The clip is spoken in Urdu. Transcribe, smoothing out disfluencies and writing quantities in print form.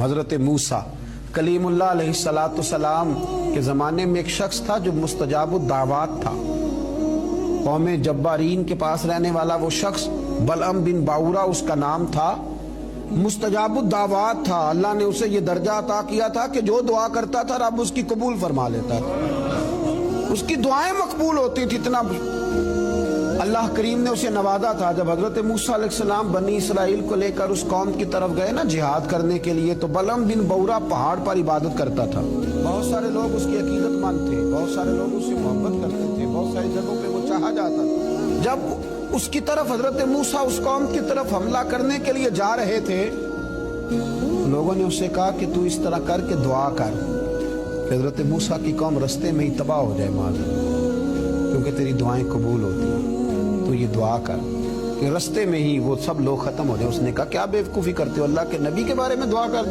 حضرت موسیٰ کلیم اللہ علیہ السلام کے زمانے میں ایک شخص تھا جو مستجاب الدعوات تھا. قوم جبارین کے پاس رہنے والا وہ شخص بلعم بن باورا اس کا نام تھا. مستجاب الدعوات تھا. اللہ نے اسے یہ درجہ عطا کیا تھا کہ جو دعا کرتا تھا رب اس کی قبول فرما لیتا تھا. اس کی دعائیں مقبول ہوتی تھی. اتنا اللہ کریم نے اسے نوازا تھا. جب حضرت موسیٰ علیہ السلام بنی اسرائیل کو لے کر اس قوم کی طرف گئے نا جہاد کرنے کے لیے, تو بلعم بن باورا پہاڑ پر عبادت کرتا تھا. بہت سارے لوگ اس کی عقیدت مند تھے, بہت سارے لوگ اس سے محبت کرتے تھے, بہت ساری جگہوں پہ وہ چاہا جاتا تھا. جب اس کی طرف حضرت موسیٰ اس قوم کی طرف حملہ کرنے کے لیے جا رہے تھے, لوگوں نے اسے کہا کہ تو اس طرح کر کے دعا کر کہ حضرت موسیٰ کی قوم رستے میں ہی تباہ ہو جائے معاذ, کیونکہ تیری دعائیں قبول ہوتی ہیں. تو یہ دعا کر کہ رستے میں ہی وہ سب لوگ ختم ہو جائیں. اس نے کہا کیا بے وقوفی کرتے ہو, اللہ کے نبی کے بارے میں دعا کر